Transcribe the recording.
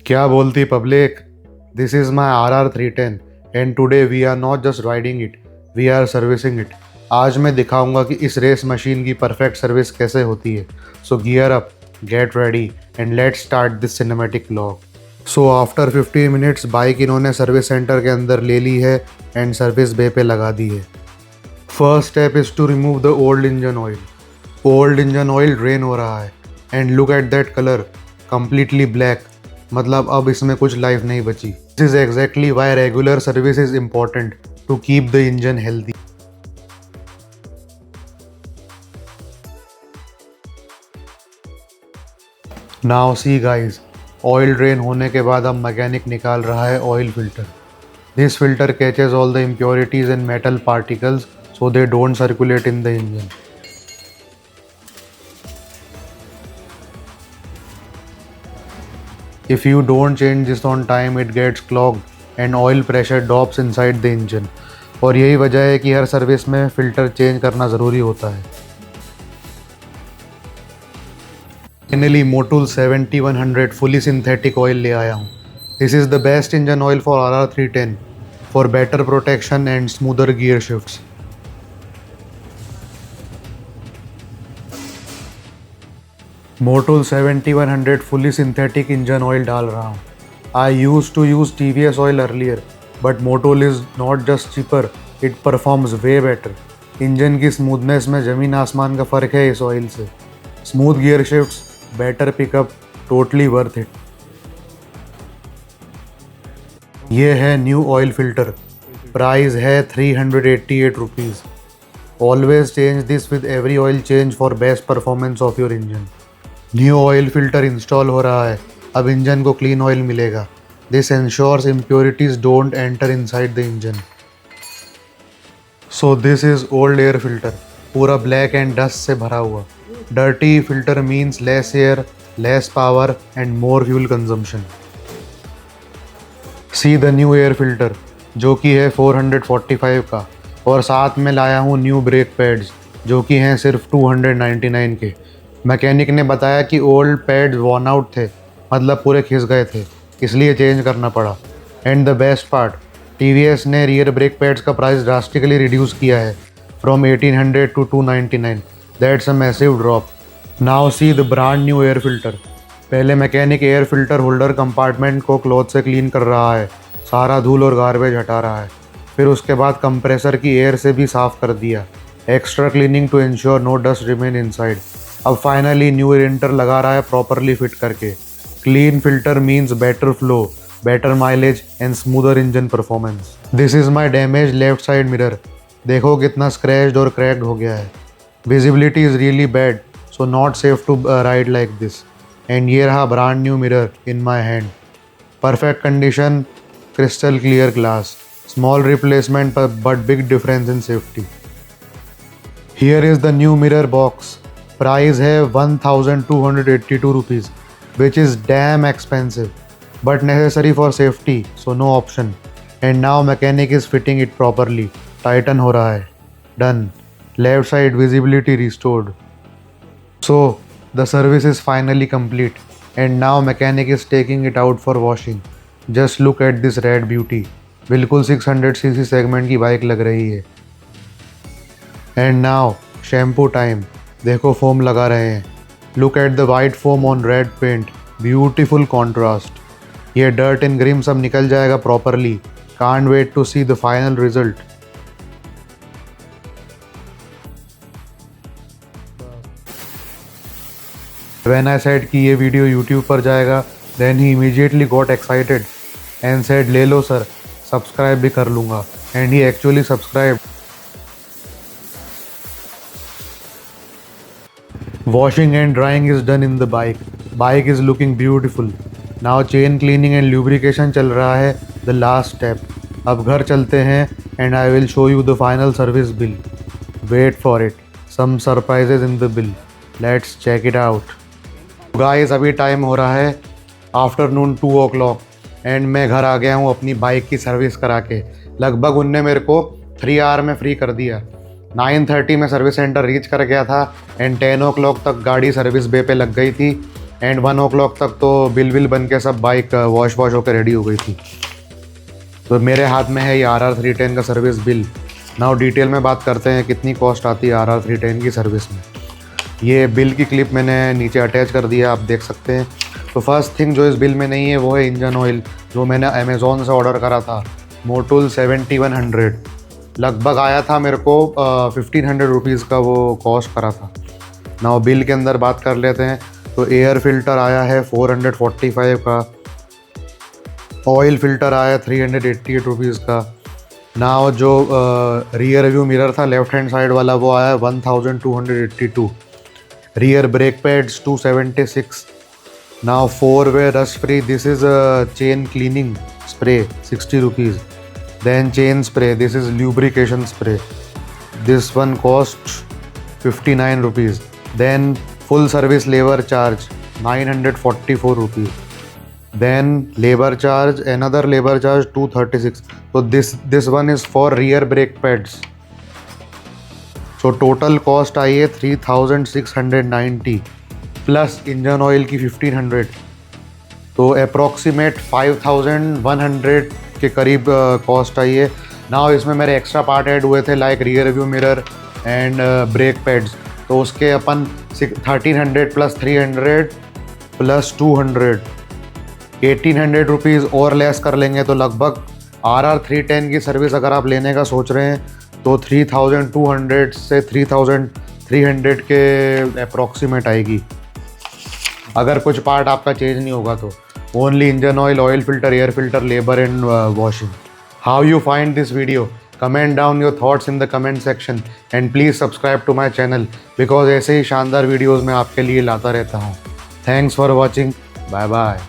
क्या बोलती public. This is my RR 310 and today we are not just riding it, we are servicing it. आज मैं दिखाऊंगा कि इस रेस मशीन की परफेक्ट सर्विस कैसे होती है। So gear up, get ready and let's start this cinematic vlog. So after 15 minutes bike इन्होंने सर्विस सेंटर के अंदर ले ली है एंड सर्विस बे पे लगा दी है। First step is to remove the old engine oil. Old engine oil drain हो रहा है and look at that colour, completely black. मतलब अब इसमें कुछ लाइफ नहीं बची। This is exactly why regular service is important to keep the engine healthy. Now see guys, oil drain होने के बाद अब मैकेनिक निकाल रहा है oil filter. This filter catches all the impurities and metal particles so they don't circulate in the engine. If you don't change this on time, it gets clogged and oil pressure drops inside the engine. और यही वजह है कि हर service में filter change करना ज़रूरी होता है। Finally Motul 7100 fully synthetic oil ले आया हूँ। This is the best engine oil for RR 310 for better protection and smoother gear shifts. Motul 7100 fully synthetic engine oil डाल रहा हूँ। I use to use TVS oil earlier, but Motul is not just cheaper, it performs way better. Engine की smoothness में ज़मीन आसमान का फ़र्क है इस ऑयल से। Smooth gear shifts, better pickup, totally worth it. ये है न्यू ऑयल फ़िल्टर, प्राइस है 388 rupees. Always change this with every oil change for best performance of your engine. New oil filter install हो रहा है, अब engine को clean oil मिलेगा। This ensures impurities don't enter inside the engine. So this is old air filter, पूरा black and dust से भरा हुआ। Dirty filter means less air, less power and more fuel consumption. See the new air filter, जो कि है 445 का, और साथ में लाया हूँ न्यू ब्रेक पैड्स, जो कि हैं सिर्फ 299 के। मैकेनिक ने बताया कि ओल्ड पैड्स वॉर्न आउट थे, मतलब पूरे खिस गए थे, इसलिए चेंज करना पड़ा। And the best part, TVS ने रियर ब्रेक पैड्स का प्राइस ड्रास्टिकली रिड्यूस किया है, from 1800 to 299। That's a massive drop. Now see the brand new air filter. पहले mechanic air filter holder compartment को क्लॉथ से clean कर रहा है, सारा धूल और गार्बेज हटा रहा है। फिर उसके बाद कंप्रेसर की एयर से भी साफ़ कर दिया, extra cleaning to ensure no dust remain inside. अब फाइनली न्यू एरेंटर लगा रहा है प्रॉपरली फिट करके। Clean filter means better flow, better mileage and smoother engine performance. This is my damage left side mirror, देखो कितना स्क्रैच्ड और cracked हो गया है। Visibility is really bad, so not safe to ride like this. And ये रहा brand new mirror in my hand, perfect condition, crystal clear glass, small replacement but big difference in safety. Here is the new mirror box. Price है 1282 rupees, which is damn expensive but necessary for safety, so no option. And now mechanic is fitting it properly, tighten हो रहा है, done. Left side visibility restored. So the service is finally complete and now mechanic is taking it out for washing. Just look at this red beauty, बिल्कुल 600cc segment की bike लग रही है। And now shampoo time, देखो foam लगा रहे हैं। Look at the white foam on red paint, beautiful contrast. ये डर्ट एंड ग्रिम सब निकल जाएगा properly. Can't wait to see the final result. When I said कि ये वीडियो यूट्यूब पर जाएगा, then he immediately got excited and said ले लो सर, सब्सक्राइब भी कर लूँगा। And he actually subscribe. Washing and drying is done in the bike. Bike is looking beautiful. Now chain cleaning and lubrication चल रहा है, the last step. अब घर चलते हैं and I will show you the final service bill. Wait for it. Some surprises in the bill. Let's check it out. Guys, अभी time हो रहा है आफ्टरनून 2 o'clock एंड मैं घर आ गया हूँ अपनी बाइक की सर्विस करा के। लगभग उनने मेरे को 3 आवर में फ्री कर दिया। 9:30 में सर्विस सेंटर रीच कर गया था एंड 10 o'clock तक गाड़ी सर्विस बे पे लग गई थी एंड 1 o'clock तक तो बिल बन के सब बाइक वॉश होकर रेडी हो गई थी। तो मेरे हाथ में है ये RR310 का सर्विस बिल। नाउ डिटेल में बात करते हैं कितनी कॉस्ट आती है RR310 की सर्विस में। ये बिल की क्लिप मैंने नीचे अटैच कर दिया, आप देख सकते हैं। तो फर्स्ट थिंग जो इस बिल में नहीं है वो है इंजन ऑयल, जो मैंने अमेज़ॉन से ऑर्डर करा था, मोटुल 7100। लगभग आया था मेरे को 1500 रुपीज़ का वो कॉस्ट करा था। नाउ बिल के अंदर बात कर लेते हैं। तो एयर फिल्टर आया है 445 का, ऑयल फिल्टर आया 388 रुपीज़ का। नाउ जो रियर व्यू मिरर था लेफ्ट हैंड साइड वाला वो आया 1282। Rear brake pads 276। Now 4-way rust free, this is chain cleaning spray 60 rupees. Then chain spray, this is lubrication spray, this one cost 59 rupees. Then full service labour charge 944 rupees. then labor charge, another labor charge 236. so this one is for rear brake pads. so total cost आई है 3690 plus engine oil की 1500, तो approximate 5100 के करीब cost आई है। Now इसमें मेरे extra part add हुए थे like rear view mirror and brake pads, तो उसके अपन 1300 प्लस 300 प्लस 200 1800 रुपीज़ और लेस कर लेंगे, तो लगभग RR310 की सर्विस अगर आप लेने का सोच रहे हैं तो 3200 से 3300 के अप्रॉक्सीमेट आएगी, अगर कुछ पार्ट आपका चेंज नहीं होगा तो। Only engine oil filter, air filter, labour and washing. How you find this video? Comment down your thoughts in the comment section and please subscribe to my channel, because ऐसे ही शानदार videos मैं आपके लिए लाता रहता हूँ। Thanks for watching, bye bye.